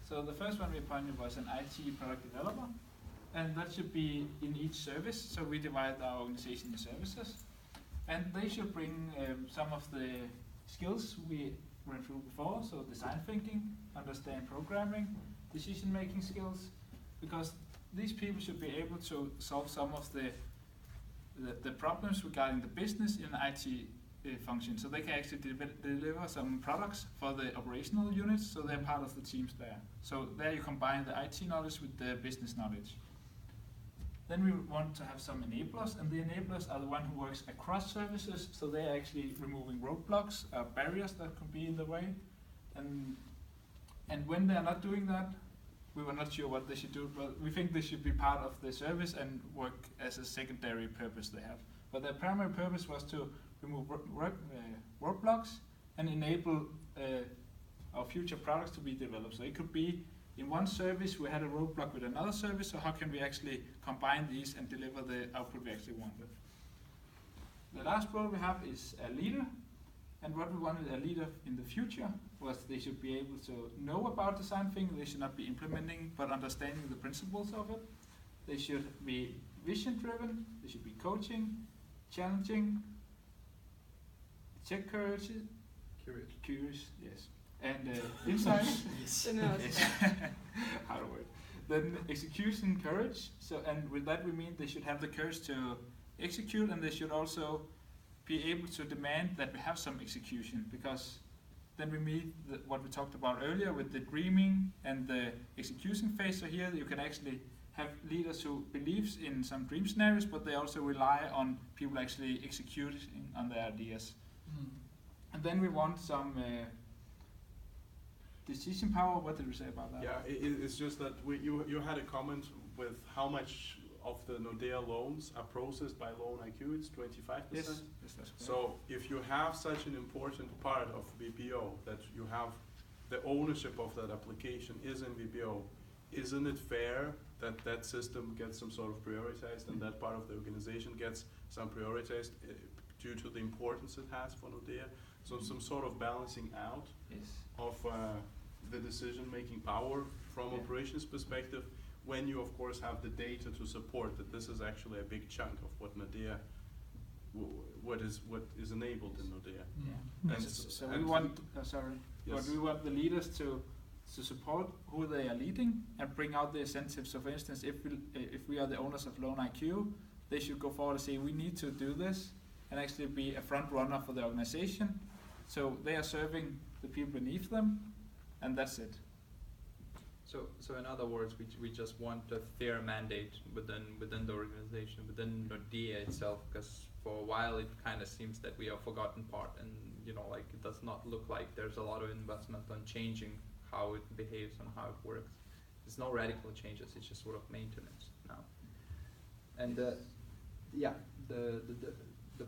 So the first one we appointed was an IT product developer, and that should be in each service. So we divide our organization in services, and they should bring some of the skills we went through before. So design thinking, understand programming, decision-making skills, because these people should be able to solve some of the problems regarding the business in an IT function. So they can actually deliver some products for the operational units, so they're part of the teams there. So there you combine the IT knowledge with the business knowledge. Then we want to have some enablers, and the enablers are the one who works across services, so they're actually removing roadblocks, barriers that could be in the way. And when they're not doing that, we were not sure what they should do, but we think they should be part of the service and work as a secondary purpose they have. But their primary purpose was to remove roadblocks and enable our future products to be developed. So it could be in one service we had a roadblock with another service, so how can we actually combine these and deliver the output we actually wanted? The last role we have is a leader, and what we wanted a leader in the future was they should be able to know about design thinking, they should not be implementing but understanding the principles of it. They should be vision driven, they should be coaching, challenging, check curious, yes, and insights. Yes. Hard word. Then execution courage. So, and with that we mean they should have the courage to execute, and they should also be able to demand that we have some execution, because then we meet what we talked about earlier with the dreaming and the execution phase. So here you can actually have leaders who believes in some dream scenarios, but they also rely on people actually executing on their ideas. And then we want some decision power. What did we say about that? Yeah, it's just that you had a comment with how much of the Nordea loans are processed by Loan IQ. It's 25%. Yes, that's correct. So if you have such an important part of BPO, that you have the ownership of that application is in BPO, isn't it fair that that system gets some sort of prioritized and that part of the organization gets some prioritized due to the importance it has for Nordea? So some sort of balancing out of the decision-making power from operations perspective, when you of course have the data to support that this is actually a big chunk of what Nordea, what is enabled in Nordea. Yeah. So we want, but we want the leaders to support who they are leading and bring out the incentives. So for instance, if we are the owners of Loan IQ, they should go forward and say we need to do this and actually be a front runner for the organization. So they are serving the people beneath them, and that's it. So in other words, we just want a fair mandate within the organization, within Nordea itself, because for a while it kind of seems that we are forgotten part, and like it does not look like there's a lot of investment on changing how it behaves and how it works. There's no radical changes, it's just sort of maintenance now. And the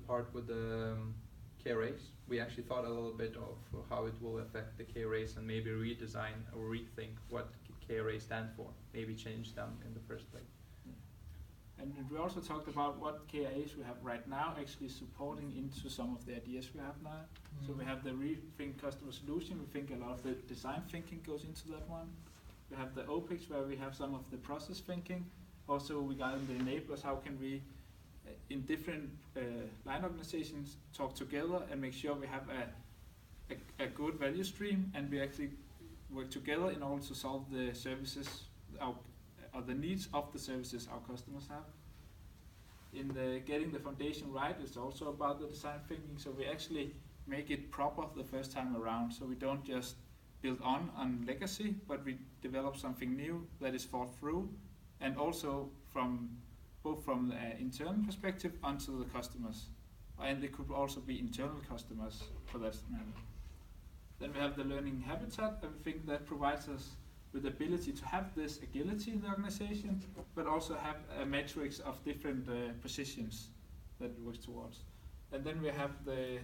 part with the KRAs, we actually thought a little bit of how it will affect the KRAs and maybe redesign or rethink what KRAs stand for, maybe change them in the first place. And we also talked about what KRAs we have right now actually supporting into some of the ideas we have now. So we have the rethink customer solution. We think a lot of the design thinking goes into that one. We have the OPEX where we have some of the process thinking. Also regarding the enablers, how can we in different line organizations talk together and make sure we have a good value stream, and we actually work together in order to solve the services or the needs of the services our customers have. In the getting the foundation right, it's also about the design thinking, so we actually make it proper the first time around, so we don't just build on legacy, but we develop something new that is thought through, and also both from the internal perspective onto the customers, and they could also be internal customers for that matter. Then we have the learning habitat, and we think that provides us with the ability to have this agility in the organization, but also have a matrix of different positions that it works towards. And then we have the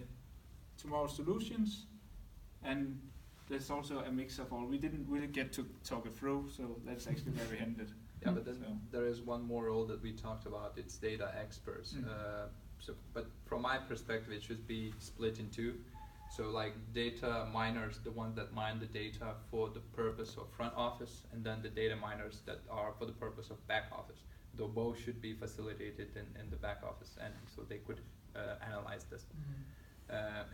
tomorrow solutions, and there's also a mix of all. We didn't really get to talk it through, so that's actually very handed. Yeah, but then there is one more role that we talked about. It's data experts. But from my perspective, it should be split in two. So like data miners, the ones that mine the data for the purpose of front office, and then the data miners that are for the purpose of back office. Though both should be facilitated in the back office, and so they could analyze this.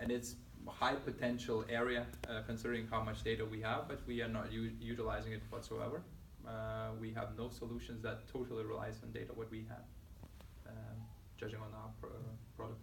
And it's a high potential area considering how much data we have, but we are not utilizing it whatsoever. We have no solutions that totally relies on data what we have, judging on our products.